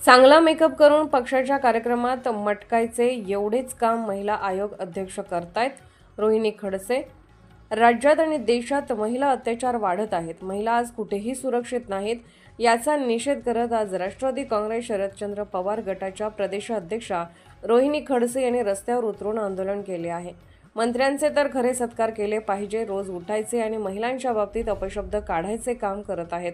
चांगला मेकअप करून पक्षाच्या कार्यक्रमात मटकायचे एवढेच काम महिला आयोग अध्यक्ष करतायत. रोहिणी खडसे. राज्यात आणि देशात महिला अत्याचार वाढत आहेत. महिला आज कुठेही सुरक्षित नाहीत. याचा निषेध करत आज राष्ट्रवादी काँग्रेस शरदचंद्र पवार गटाच्या प्रदेशाध्यक्षा रोहिणी खडसे यांनी रस्त्यावर उतरून आंदोलन केले आहे. मंत्र्यांचे तर खरे सत्कार केले पाहिजे. रोज उठायचे आणि महिलांच्या बाबतीत अपशब्द काढायचे काम करत आहेत.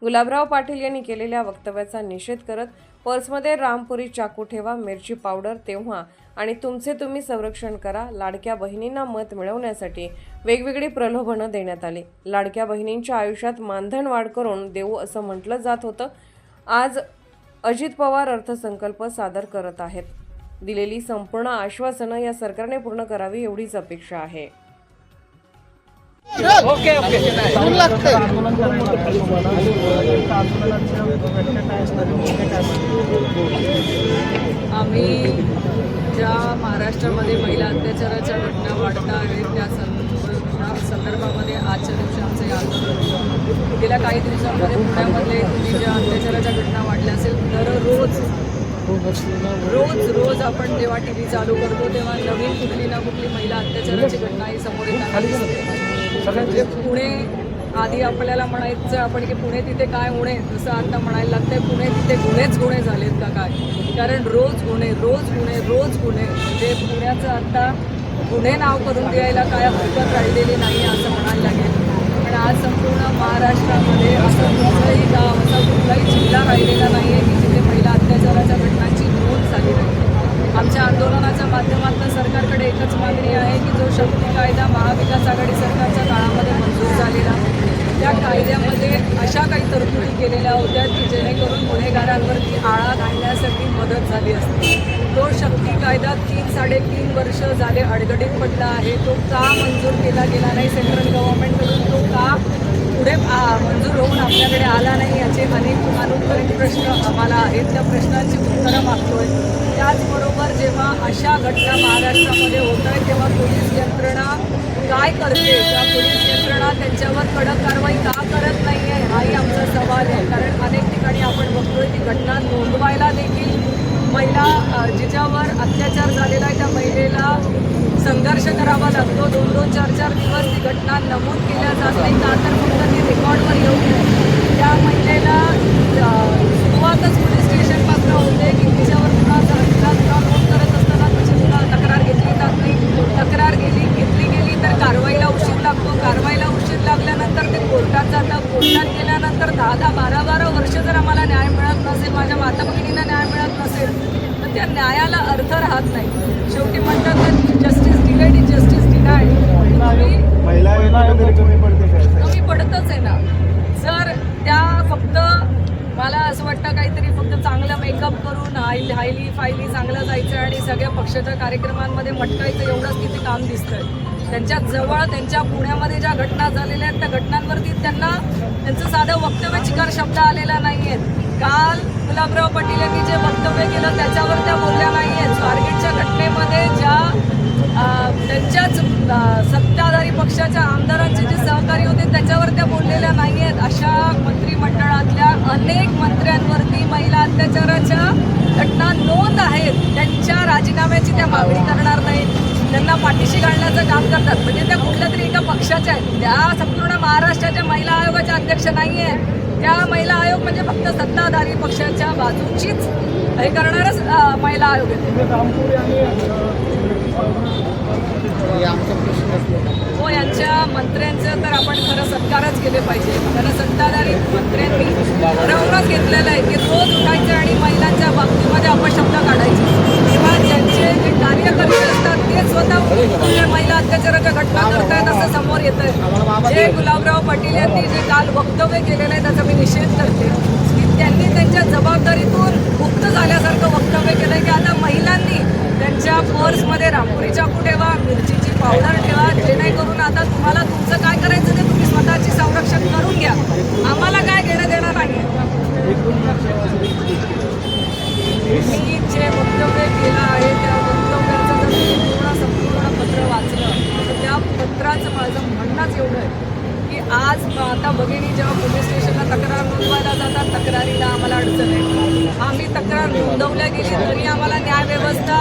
गुलाबराव पाटील यांनी केलेल्या वक्तव्याचा निषेध करत पर्समध्ये रामपुरी चाकू ठेवा, मिरची पावडर तेव्हा आणि तुमचे तुम्ही संरक्षण करा. लाडक्या बहिणींना मत मिळवण्यासाठी वेगवेगळी प्रलोभनं देण्यात आली. लाडक्या बहिणींच्या आयुष्यात मानधन वाढ करून देऊ असं म्हटलं जात होतं. आज अजित पवार अर्थसंकल्प सादर करत आहेत. दिलेली संपूर्ण आश्वासनं या सरकारने पूर्ण करावी एवढीच अपेक्षा आहे. ओके आम्ही ज्या महाराष्ट्रामध्ये महिला अत्याचाराच्या घटना वाढत आहेत त्या संदर्भामध्ये आजच्या दिवशी आमचं हे आंदोलन होतं. गेल्या काही दिवसांमध्ये पुण्यामध्ये तुम्ही ज्या अत्याचाराच्या घटना वाढल्या असेल दररोज रोज आपण जेव्हा टी व्ही चालू करतो तेव्हा नवीन कुठली ना कुठली महिला अत्याचाराची घटना ही समोर येते. पुणे आधी आपल्याला म्हणायचं आपण की पुणे तिथे काय गुन्हे, जसं आता म्हणायला लागतंय पुणे तिथे गुन्हे झालेत का काय, कारण रोज गुन्हे म्हणजे पुण्याचं आता गुन्हे नाव करून द्यायला काय हरकत राहिलेली नाही असं म्हणायला लागेल. पण आज संपूर्ण महाराष्ट्रामध्ये असं कुठलंही गाव, असा कुठलाही जिल्हा राहिलेला नाही आहे की जिथे महिला अत्याचाराच्या घटनांची नोंद झाली नाही. आमच्या आंदोलनाच्या माध्यमातून सरकारकडे एकच मागणी आहे की जो शक्ती कायदा महाविकास आघाडी सरकारच्या काळामध्ये मंजूर झालेला, त्या कायद्यामध्ये अशा काही तरतुदी केलेल्या होत्या की जेणेकरून गुन्हेगारांवरती आळा घालण्यासाठी मदत झाली असते. तो शक्ती कायदा 3-3.5 वर्ष झाले अडगडीत पडला आहे. तो का मंजूर केला गेला नाही सेंट्रल गव्हर्नमेंटकडून, तो का पुढे मंजूर होऊन आपल्याकडे आला नाही, याचे अनेक अनुत्तरित प्रश्न आम्हाला आहेत. त्या प्रश्नांची उत्तरं मागतोय. त्याचबरोबर जेव्हा अशा घटना महाराष्ट्रामध्ये होत आहे तेव्हा पोलीस यंत्रणा काय करते, त्या पोलीस यंत्रणा त्यांच्यावर कडक कारवाई का करत नाही आहे हाही आमचा सवाल आहे. कारण अनेक ठिकाणी आपण बघतोय ती घटना नोंदवायला देखील महिला जिच्यावर अत्याचार झालेला आहे त्या महिलेला संघर्ष करावा लागतो. 2-2, 4-4 दिवस ती घटना नमूद केल्या जात नाही का तर फक्त ती रेकॉर्डवर येऊ नये. त्या महिलेला सुरुवातच पोलीस स्टेशनपासून होते की तिच्यावर गुन्हा नोंद करत असताना तिची तक्रार घेतली जात नाही. तक्रार घेतली गेली तर कारवाईला उशीर लागतो. कारवाईला उशीर लागल्यानंतर ते कोर्टात जातं. कोर्टात गेल्यानंतर 10-12 वर्ष जर आम्हाला न्याय मिळत नसेल, माझ्या माता भगिनींना न्याय मिळत नसेल तर त्या न्यायाला अर्थ राहत नाही. शेवटी म्हणतात तर जस्टिस डिलेड इज जस्टिस डिनायड. कमी पडतच आहे ना. जर त्या फक्त मला असं वाटतं काहीतरी फक्त चांगलं मेकअप करून हायली फायली चांगलं जायचं आणि सगळ्या पक्षाच्या कार्यक्रमांमध्ये मटकायचं एवढंच तिथे काम दिसतंय. त्यांच्या जवळ त्यांच्या पुण्यामध्ये ज्या घटना झालेल्या आहेत त्या घटनांवरती त्यांचं साधं वक्तव्य चिकार शब्द आलेला नाही आहेत. काल गुलाबराव पाटील यांनी जे वक्तव्य केलं त्याच्यावर त्या बोलल्या नाही आहेत. स्वारगेटच्या घटनेमध्ये ज्या त्यांच्याच सत्ताधारी पक्षाच्या आमदारांचे जे सहकारी होते त्याच्यावर त्या बोललेल्या नाही आहेत. अशा मंत्रिमंडळातल्या अनेक मंत्र्यांवरती महिला अत्याचाराच्या घटना नोंद आहेत. त्यांच्या राजीनाम्याची त्या मागणी करणार नाहीत, त्यांना पाठीशी घालण्याचं काम करतात. म्हणजे त्या कुठल्या तरी एका पक्षाच्या आहेत. त्या संपूर्ण महाराष्ट्राच्या महिला आयोगाच्या अध्यक्ष नाही आहेत. त्या महिला आयोग म्हणजे फक्त सत्ताधारी पक्षाच्या बाजूचीच हे करणारच महिला आयोग आहे. हो, यांच्या मंत्र्यांचं तर आपण खरं सत्कारच केले पाहिजे. कारण सत्ताधारी मंत्र्यांनी ठरवूनच घेतलेलं आहे की रोज उठायचं आणि महिलांच्या बाबतीमध्ये अपशब्द काढायचे. किंवा ज्यांचे जे कार्यकर्ते असतात ते स्वतः महिला अत्याचाराच्या घटना करतायत असं समोर येत आहे. जे गुलाबराव पाटील यांनी जे काल वक्तव्य केलेलं आहे त्याचा मी निषेध करते की त्यांनी त्यांच्या जबाबदारीतून मुक्त झाल्यासारखं वक्तव्य केलं आहे की आता महिलांनी त्यांच्या पर्समध्ये रामपुरी चाकू ठेवा, मिरचीची पावडर ठेवा, जेणेकरून आता तुम्हाला तुमचं काय करायचं ते तुम्ही स्वतःची संरक्षण करून घ्या, आम्हाला काय घेणं देणार नाही. मी जे वक्तव्य केलं आहे त्या वक्तव्याचं जर मी संपूर्ण पत्र वाचलं तर त्या पत्राचं माझं म्हणणंच एवढं आहे की आज आता भगिनी जेव्हा पोलीस स्टेशनला तक्रार नोंदवायला जातात तक्रारीला आम्हाला अडचण आहे. आम्ही तक्रार नोंदवल्या गेली तरी आम्हाला न्याय व्यवस्था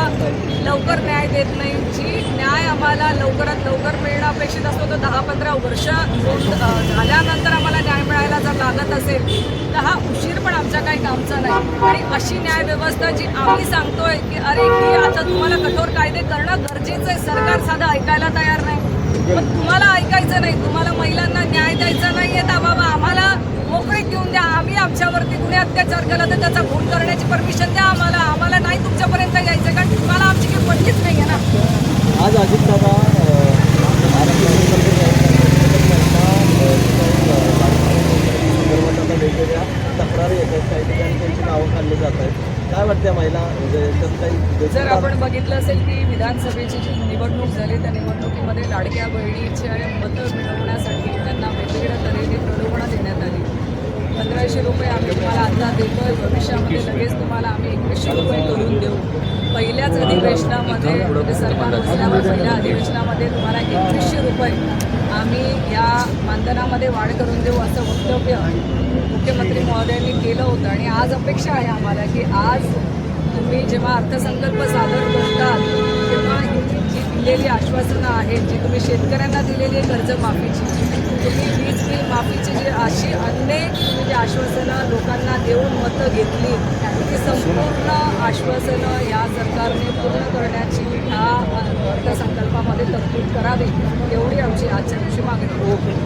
लवकर न्याय देत नाही. जी न्याय आम्हाला लवकरात लवकर मिळणं अपेक्षित असतो तो 10-15 वर्ष झाल्यानंतर आम्हाला न्याय मिळायला जर लागत असेल तर हा उशीर पण आमच्या काही कामचा नाही. आणि अशी न्याय व्यवस्था जी आम्ही सांगतोय की अरे ही आता तुम्हाला कठोर कायदे करणं गरजेचं आहे, सरकार साधं ऐकायला तयार नाही. पण तुम्हाला ऐकायचं नाही, तुम्हाला महिलांना न्याय द्यायचा नाही आहे तर बाबा आम्हाला मोकळीक देऊन द्या. आम्ही आमच्यावरती गुन्हे अत्याचार केला तर त्याचा खून करण्याची परमिशन द्या आम्हाला. आम्हाला नाही तुमच्यापर्यंत यायचं कारण तुम्हाला आमची काही पडलीच नाही आहे ना. आज अजित दादा वेगवेगळ्या तक्रारी येत आहेत, काही ठिकाणी त्यांची नावं काढली जात आहेत. काय वाटतं महिला म्हणजे याच्यात काही जर आपण बघितलं असेल की विधानसभेची जी निवडणूक झाली त्या निवडणुकीमध्ये लाडक्या बहिणीच्या मतं मिळवण्यासाठी त्यांना वेगवेगळ्या तऱ्हेने प्रलोभनं देण्यात आली. 1500 रुपये आम्ही तुम्हाला आता देतोय, भविष्यामध्ये लगेच तुम्हाला आम्ही 2100 रुपये करून देऊ. पहिल्याच अधिवेशनामध्ये म्हणजे सरकार बसल्यावर पहिल्या अधिवेशनामध्ये तुम्हाला 2100 रुपये आम्ही या मानधनामध्ये वाढ करून देऊ असं वक्तव्य मुख्यमंत्री महोदयांनी केलं होतं. आणि आज अपेक्षा आहे आम्हाला की आज तुम्ही जेव्हा अर्थसंकल्प सादर करतात तेव्हा ही जी दिलेली आश्वासनं आहेत, जी तुम्ही शेतकऱ्यांना दिलेली आहे कर्जमाफीची, तुम्ही वीज बिल माफीची जी अशी अनेक तुम्ही जी आश्वासनं लोकांना देऊन मतं घेतली ती संपूर्ण आश्वासनं या सरकारने पूर्ण करण्याची ह्या अर्थसंकल्पामध्ये तरतूद करावी एवढी आमची आजच्या दिवशी मागणी आहे.